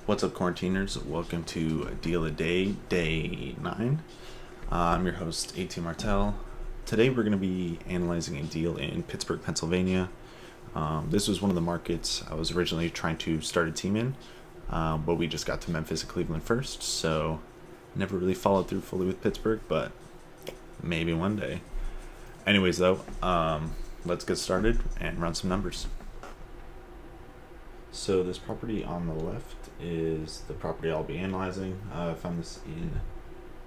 What's up, quarantiners? Welcome to Deal a Day, Day 9. I'm your host, Etienne Martel. Today we're going to be analyzing a deal in Pittsburgh, Pennsylvania. This was one of the markets I was originally trying to start a team in, but we just got to Memphis and Cleveland first, so never really followed through fully with Pittsburgh, but maybe one day. Anyways, though, let's get started and run some numbers. So this property on the left is the property I'll be analyzing. I found this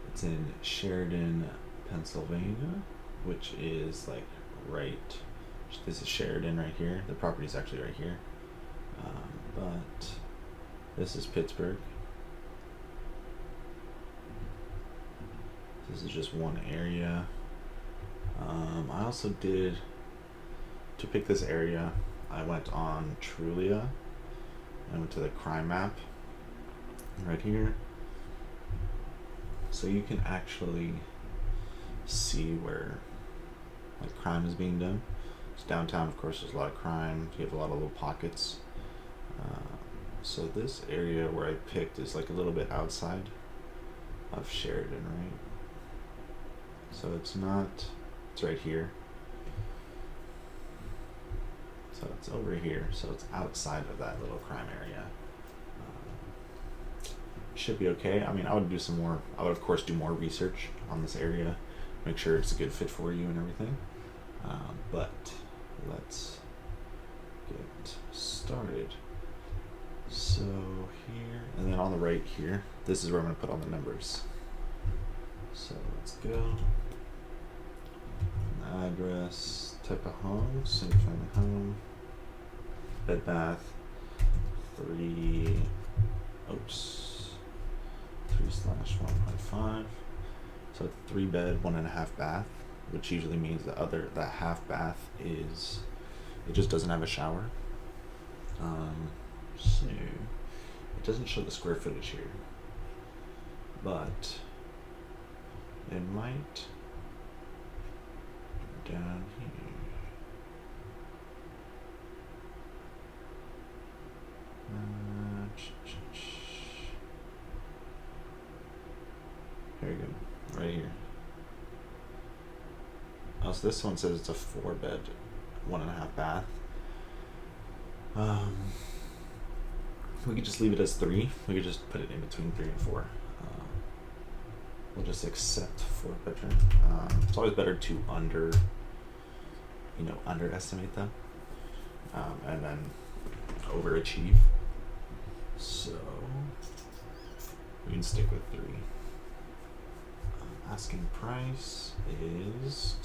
it's in Sheridan, Pennsylvania, which is like this is Sheridan right here. The property's actually right here. But this is Pittsburgh. This is just one area. I also did, to pick this area, I went on Trulia. I went to the crime map right here, so you can actually see where like crime is being done. It's downtown, of course. There's a lot of crime. You have a lot of little pockets. So this area where I picked is like a little bit outside of Sheridan, right? So it's right here. So it's over here, so it's outside of that little crime area. Should be okay. I mean, I would of course do more research on this area, make sure it's a good fit for you and everything. But let's get started. So here, and then on the right here, this is where I'm going to put all the numbers. So let's go. Address, type of home, single family home, bed bath, 3/1.5. So 3 bed, 1.5 bath, which usually means the half bath it just doesn't have a shower. So it doesn't show the square footage here, but it might down here. Very good. Right here. Oh, so this one says it's a 4 bed, 1.5 bath. We could just leave it as 3. We could just put it in between 3 and 4. We'll just accept 4 bedroom. It's always better to underestimate them, and then overachieve. So we can stick with 3. Asking price is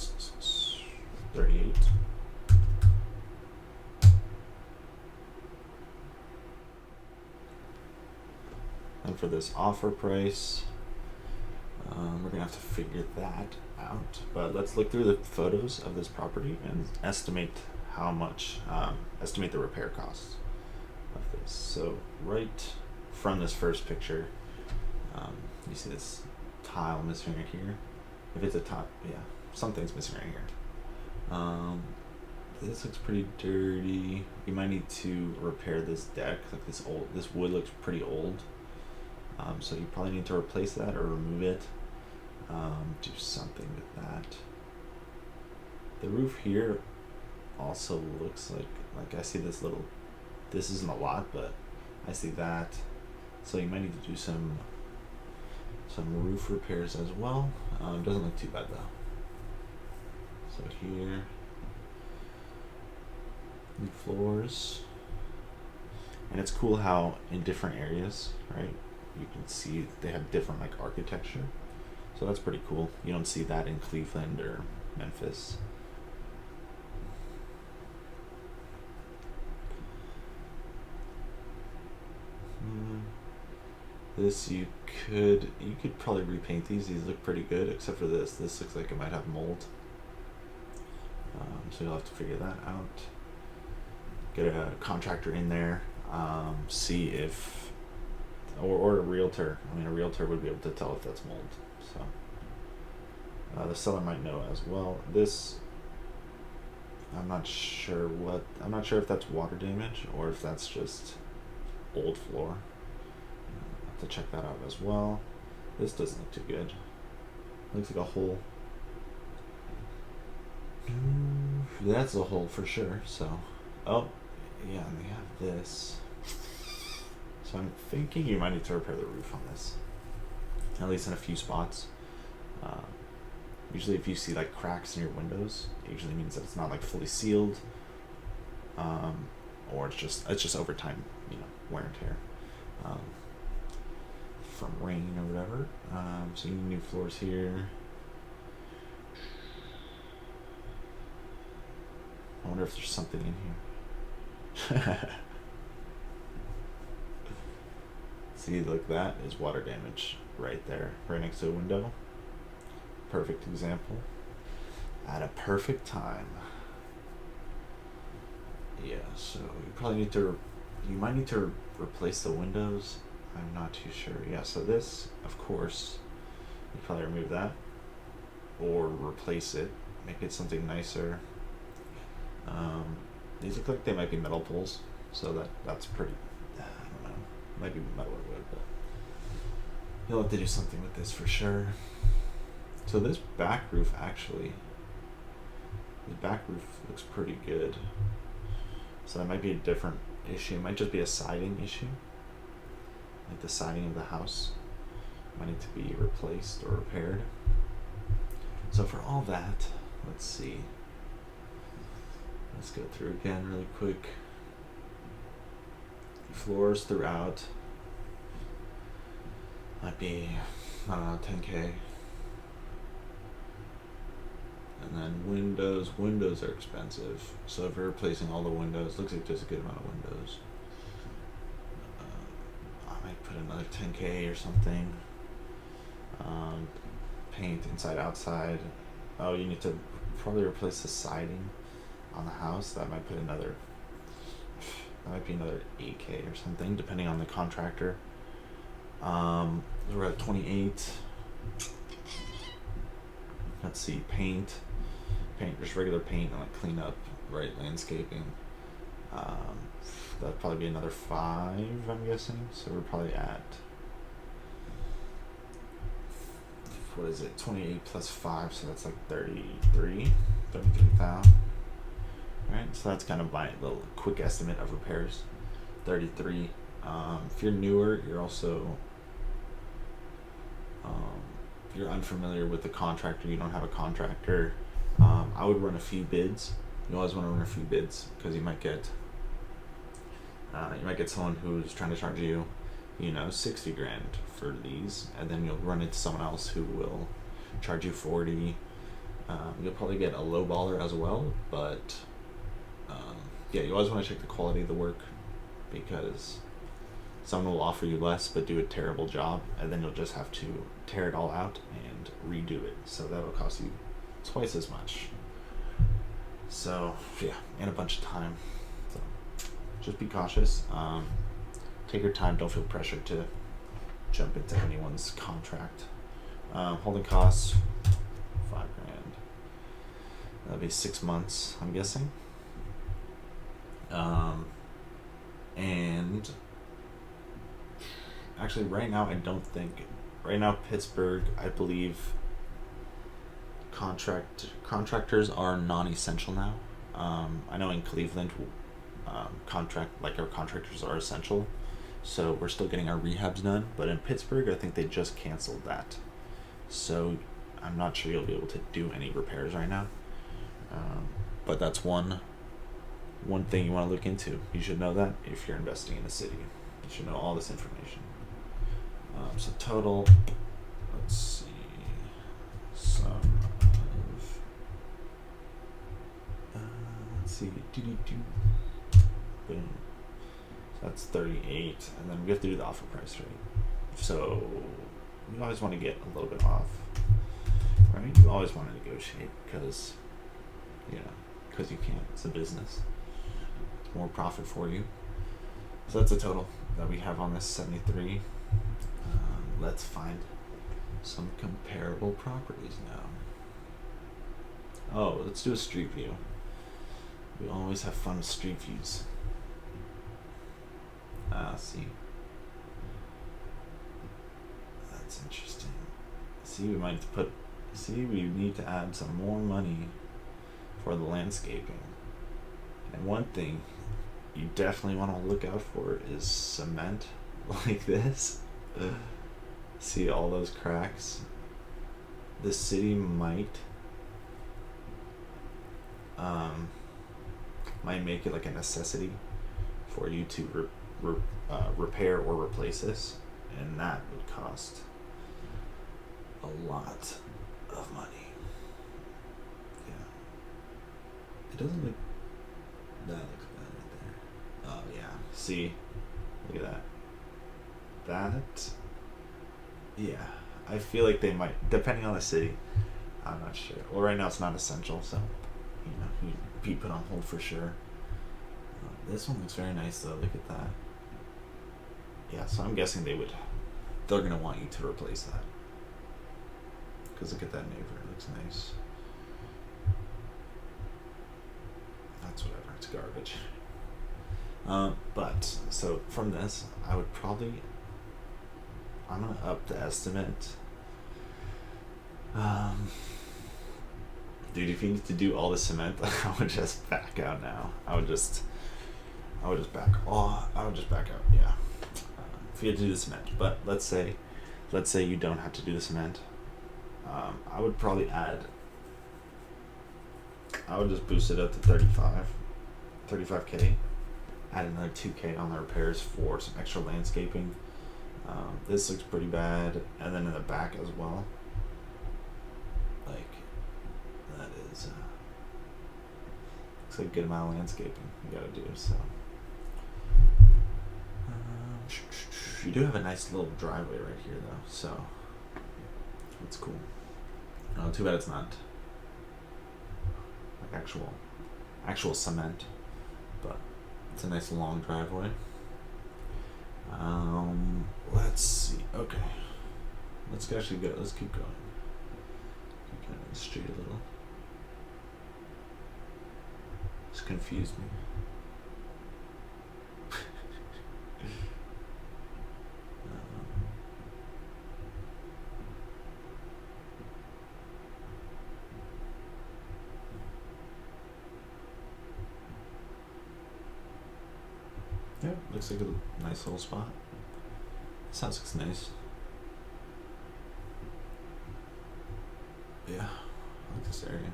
38. And for this offer price, we're gonna have to figure that out. But let's look through the photos of this property and estimate estimate the repair costs of this. So right from this first picture, you see this tile missing right here. If it's a top, yeah, something's missing right here. This looks pretty dirty. You might need to repair this deck. Like this wood looks pretty old. So you probably need to replace that or remove it. Do something with that. The roof here also looks like I see this isn't a lot, but I see that. So you might need to do some roof repairs as well. Doesn't look too bad though. So here, new floors. And it's cool how in different areas, right, you can see they have different like architecture. So that's pretty cool. You don't see that in Cleveland or Memphis. This you could probably repaint these. These look pretty good, except for this. This looks like it might have mold. So you'll have to figure that out. Get a contractor in there. See if, or a realtor. I mean, a realtor would be able to tell if that's mold. So the seller might know as well. This, I'm not sure if that's water damage or if that's just old floor. to check that out as well. This doesn't look too good. Looks like a hole. That's a hole for sure. So, oh, yeah, and they have this. So I'm thinking you might need to repair the roof on this, at least in a few spots. Usually, if you see like cracks in your windows, it usually means that it's not like fully sealed, or it's just over time, wear and tear. From rain or whatever. So you need new floors here. I wonder if there's something in here. See, look, that is water damage right there, right next to a window. Perfect example. At a perfect time. Yeah, so you might need to replace the windows. I'm not too sure. Yeah, so this, of course, you probably remove that or replace it, make it something nicer. These look like they might be metal poles, so that's pretty, I don't know, might be metal or wood, but you'll have to do something with this for sure. So this back roof looks pretty good. So that might be a different issue. It might just be a siding issue. Like the siding of the house might need to be replaced or repaired. So for all that, let's see. Let's go through again really quick. Floors throughout might be, I don't know, 10K. And then windows are expensive. So if you're replacing all the windows, looks like there's a good amount of windows. I might put another 10K or something. Paint inside, outside. Oh, you need to probably replace the siding on the house. That might be another 8K or something, depending on the contractor. We're at 28. Let's see, paint, just regular paint and like clean up, right, landscaping. That'd probably be another 5, I'm guessing. So we're probably at, what is it, 28 plus 5, so that's like 33,000. Right, so that's kind of my little quick estimate of repairs. 33. If you're newer, you're also, if you're unfamiliar with the contractor, you don't have a contractor, I would run a few bids. You always want to run a few bids because you might get someone who's trying to charge you, 60 grand for these, and then you'll run into someone else who will charge you 40. You'll probably get a low baller as well, but yeah, you always want to check the quality of the work, because someone will offer you less but do a terrible job, and then you'll just have to tear it all out and redo it. So that'll cost you twice as much. So yeah, and a bunch of time. So just be cautious. Take your time. Don't feel pressured to jump into anyone's contract. Holding costs, $5 grand. That'll be 6 months, I'm guessing. And actually right now Pittsburgh, I believe contractors are non-essential now. I know in Cleveland, our contractors are essential, so we're still getting our rehabs done, but in Pittsburgh I think they just canceled that, so I'm not sure you'll be able to do any repairs right now. But that's one thing you want to look into. You should know that if you're investing in a city. You should know all this information. So total, let's see, sum of, let's see, boom. So that's 38, and then we have to do the offer price rate. So you always want to get a little bit off, right? You always want to negotiate because you can. It's a business. It's more profit for you. So that's the total that we have on this 73. Let's find some comparable properties now. Oh, let's do a street view. We always have fun with street views. See. That's interesting. See, we might put. See, we need to add some more money for the landscaping. And one thing you definitely want to look out for is cement like this. See all those cracks? The city might make it like a necessity for you to repair or replace this, and that would cost a lot of money. Yeah. It doesn't look. That looks bad right there. Oh yeah. See, look at that. That. Yeah, I feel like they might, depending on the city. I'm not sure. Well, right now it's not essential, so you'd be put on hold for sure. This one looks very nice though. Look at that. Yeah, so I'm guessing they're gonna want you to replace that. Cause look at that neighbor. It looks nice. That's whatever. It's garbage. But so from this, I'm gonna up the estimate. Dude, if you need to do all the cement, I would just back out now. I would just back out. Yeah. If you had to do the cement, but let's say you don't have to do the cement. I would probably I would just boost it up to 35K. Add another 2K on the repairs for some extra landscaping. This looks pretty bad, and then in the back as well. Like, that is looks like a good amount of landscaping you gotta do. So, you do have a nice little driveway right here, though. So, that's cool. Too bad it's not like actual cement, but it's a nice long driveway. Let's see. Okay, let's actually go. Let's keep going. Keep going down the street a little. It's confused me. Yeah, looks like a nice little spot. Sounds looks nice. Yeah, I like this area.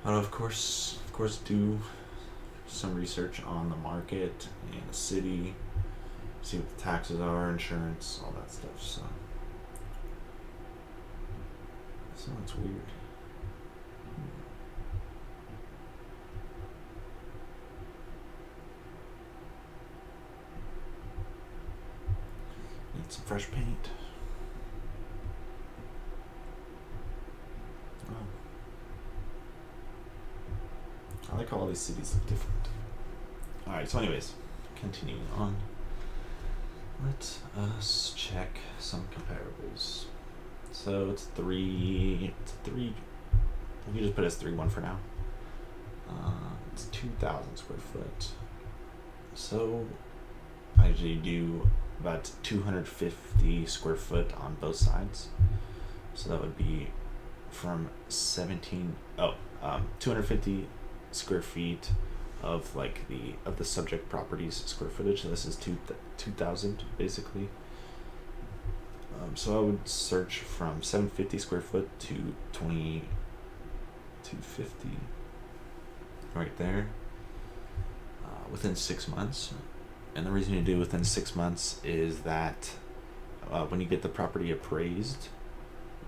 I'll of course do some research on the market and the city, see what the taxes are, insurance, all that stuff. So this one's weird. Need some fresh paint. Oh. I like how all these cities look different. Alright, so anyways, continuing on. Let us check some comparables. So it's three, we just put it as 3-1 for now. It's 2,000 square foot. So I usually do about 250 square foot on both sides. So that would be from 250 square feet of like the subject property's square footage. So this is 2,000 basically. So I would search from 750 square foot to 250 right there within 6 months. And the reason you do within 6 months is that when you get the property appraised,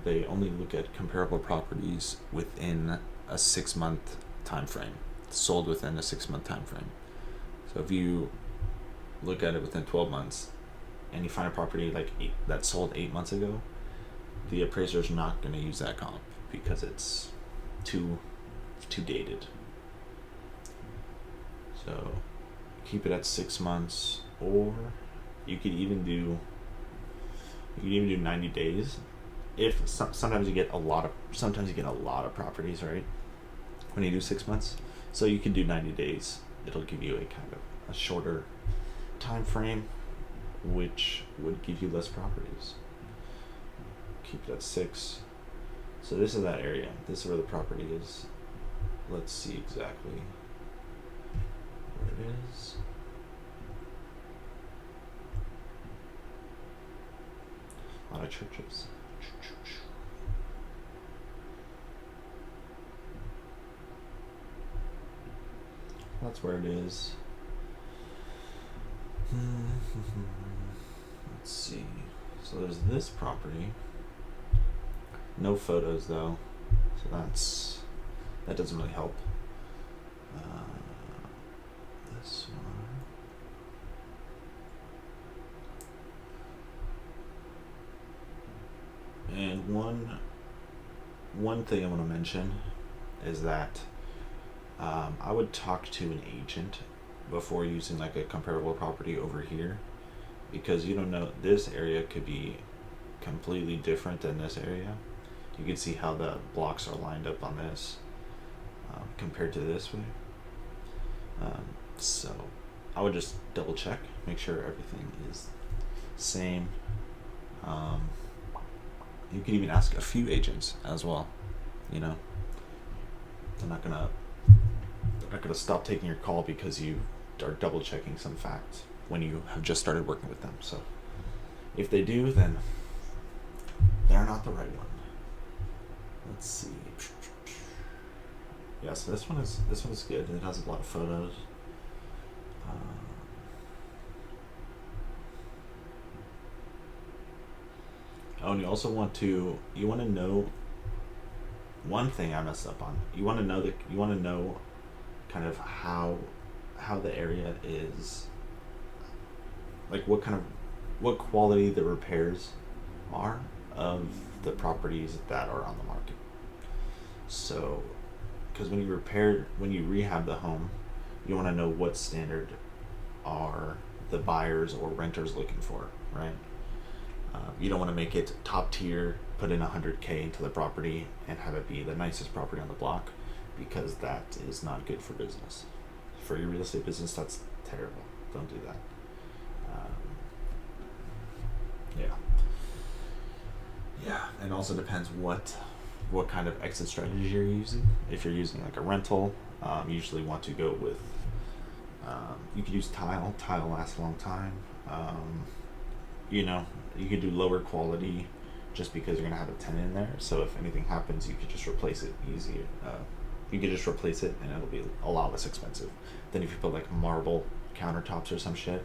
they only look at comparable properties within a 6-month time frame, sold within a 6-month time frame. So if you look at it within 12 months and you find a property that sold 8 months ago, the appraiser's not going to use that comp because it's too dated. So keep it at 6 months, or you could even do 90 days. If sometimes you get a lot of properties, right? When you do 6 months, so you can do 90 days. It'll give you a kind of a shorter time frame which would give you less properties. Keep it at 6. So this is that area. This is where the property is. Let's see exactly where it is. A lot of churches. That's where it is. Let's see. So there's this property. No photos though, so that doesn't really help. This one. And one thing I want to mention is that I would talk to an agent before using like a comparable property over here, because you don't know, this area could be completely different than this area. You can see how the blocks are lined up on this compared to this way. So I would just double check, make sure everything is same. You can even ask a few agents as well. You know, they're not gonna stop taking your call because you are double checking some facts when you have just started working with them. So if they do, then they're not the right one. Let's see. Yeah, so this one is good. It has a lot of photos. Oh, and you also want to know one thing I messed up on. You want to know kind of how the area is, like what quality the repairs are of the properties that are on the market. So, because when you rehab the home, you want to know what standard are the buyers or renters looking for, right? You don't want to make it top tier, put in $100K into the property and have it be the nicest property on the block, because that is not good for business. For your real estate business, that's terrible. Don't do that. Yeah, and also depends what kind of exit strategy you're using. If you're using like a rental, you usually want to go with, you could use tile. Tile lasts a long time. You know, you could do lower quality just because you're gonna have a tenant in there. So if anything happens, you could just replace it easier. You could just replace it and it'll be a lot less expensive than if you put like marble countertops or some shit.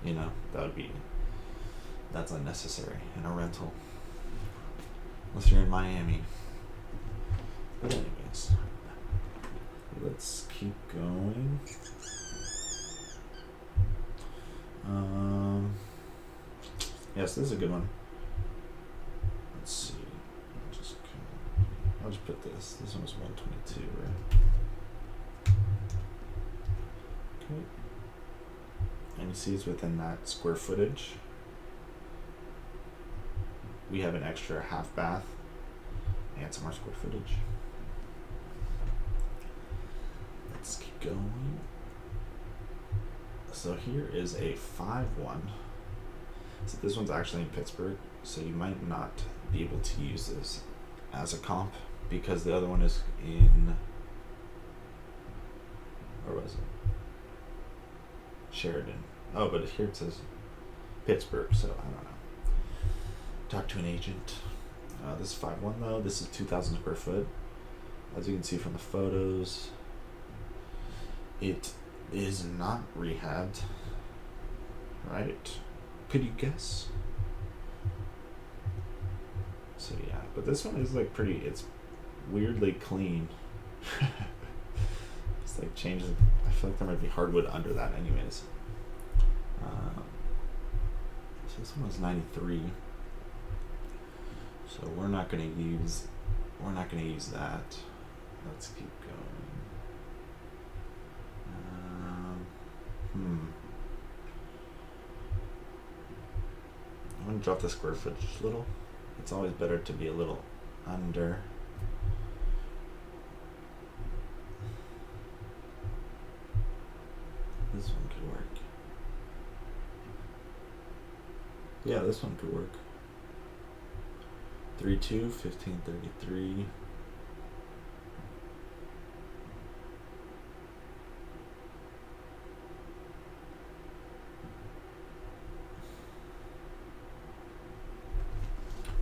You know, that's unnecessary in a rental. Unless you're in Miami. But anyways, let's keep going. Yes, this is a good one. Let's see. I'll just put this. This one was 122, right? Okay. And you see it's within that square footage. We have an extra half bath and some more square footage. Let's keep going. So here is a 5-1. So this one's actually in Pittsburgh, so you might not be able to use this as a comp because the other one is in, where was it? Sheridan. Oh, but here it says Pittsburgh, so I don't know. Talk to an agent. This is 5-1 though. This is 2,000 square foot. As you can see from the photos, it is not rehabbed. Right? Could you guess? So yeah, but this one is like it's weirdly clean. It's like changes. I feel like there might be hardwood under that anyways. So this one was 93. So we're not gonna use that. Let's keep going. I'm gonna drop the square footage a little. It's always better to be a little under. This one could work. Yeah, this one could work. 3-2, 1533.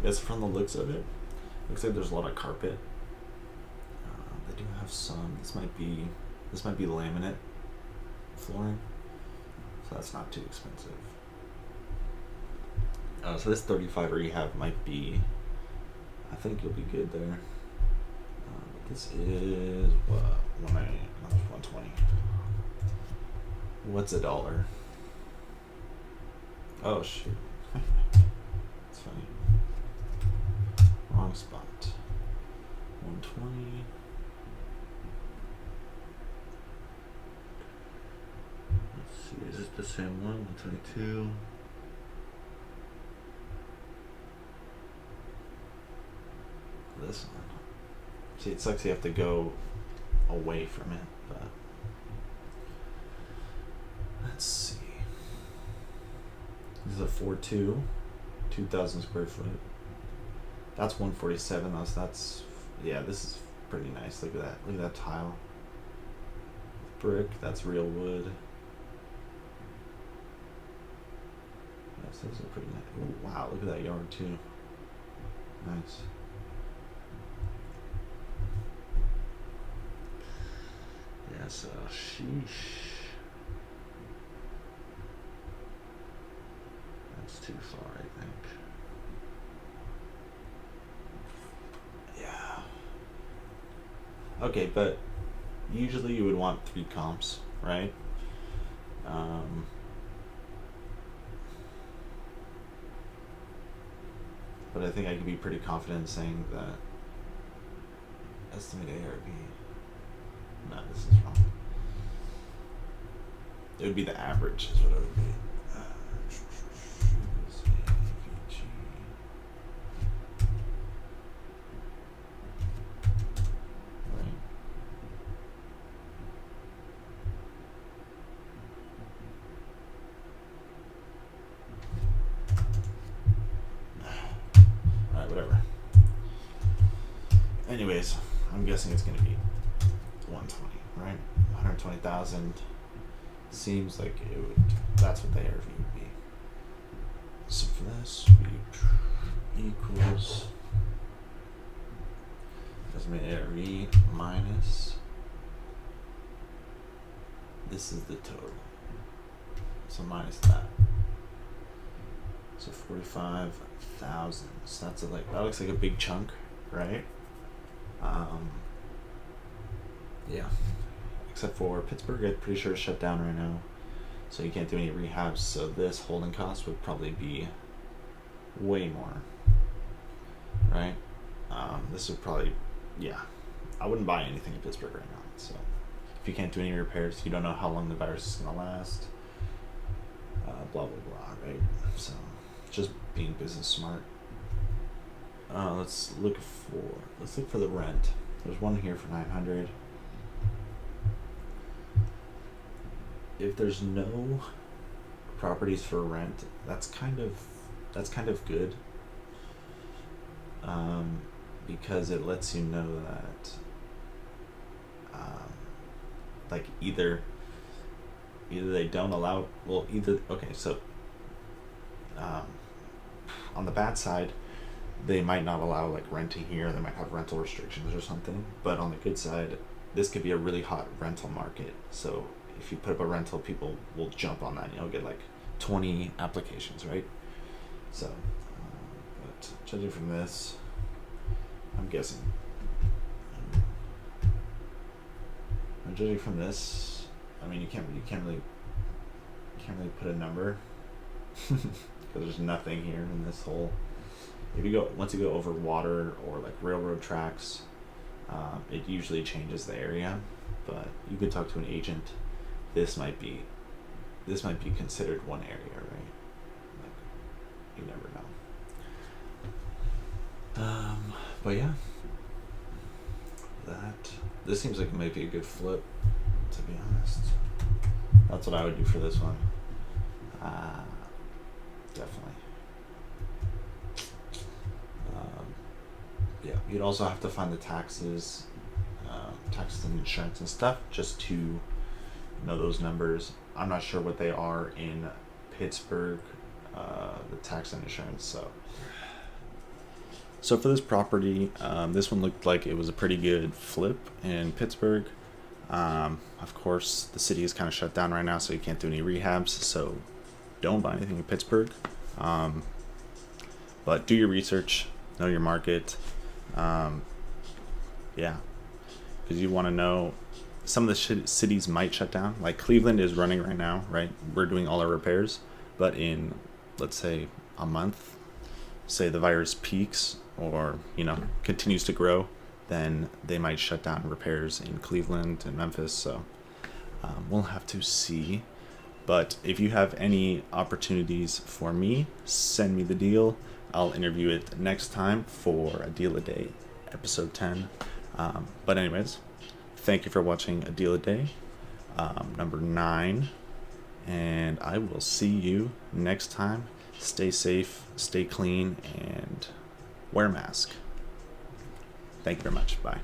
Yes, from the looks of it, looks like there's a lot of carpet. They do have some. This might be laminate flooring, so that's not too expensive. So this 35 rehab might be. I think you'll be good there. This is what 120. What's a dollar? Oh shoot. It's funny. Wrong spot. 120. Let's see, is this the same one? 122. This one. See, it sucks you have to go away from it, but let's see. This is a 4-2, 2,000 square foot. That's 147. That's yeah. This is pretty nice. Look at that. Look at that tile. Brick. That's real wood. Yes, those are pretty nice. Ooh, wow, look at that yard too. Nice. Yeah, so sheesh. That's too far, I think. Yeah. Okay, but usually you would want 3 comps, right? But I think I could be pretty confident in saying that estimate ARV. No, this is wrong. It would be the average, is what it would be. Anyways, I'm guessing it's going to be 120, right? 120,000 seems like it would. That's what the ARV would be. So for this, we equals estimate ARV minus. This is the total. So minus that. So 45,000. So that's that looks like a big chunk, right? Yeah, except for Pittsburgh, I'm pretty sure it's shut down right now, so you can't do any rehabs. So this holding cost would probably be way more, right? This would probably, yeah, I wouldn't buy anything in Pittsburgh right now. So if you can't do any repairs, you don't know how long the virus is gonna last. Blah blah blah, right? So just being business smart. Let's look for the rent. There's one here for 900. If there's no properties for rent, that's kind of good. Because it lets you know that like either they don't allow, so on the bad side, they might not allow like renting here. They might have rental restrictions or something. But on the good side, this could be a really hot rental market. So if you put up a rental, people will jump on that. You'll get like 20 applications, right? So, but judging from this, I'm guessing. Judging from this, I mean, you can't really put a number because there's nothing here in this whole. Once you go over water or like railroad tracks, it usually changes the area. But you could talk to an agent. This might be considered one area, right? Like, you never know. But yeah, this seems like it might be a good flip. To be honest, that's what I would do for this one. Definitely. You'd also have to find the taxes and insurance and stuff just to know those numbers. I'm not sure what they are in Pittsburgh, the tax and insurance. So for this property, this one looked like it was a pretty good flip in Pittsburgh. Of course, the city is kind of shut down right now, so you can't do any rehabs. So don't buy anything in Pittsburgh. But do your research, know your market. Yeah, because you want to know some of the cities might shut down. Like Cleveland is running right now, right? We're doing all our repairs, but in, let's say, a month, say the virus peaks or continues to grow, then they might shut down repairs in Cleveland and Memphis. So we'll have to see. But if you have any opportunities for me, send me the deal. I'll interview it next time for A Deal a Day, episode 10. But anyways, thank you for watching A Deal a Day, number 9. And I will see you next time. Stay safe, stay clean, and wear a mask. Thank you very much. Bye.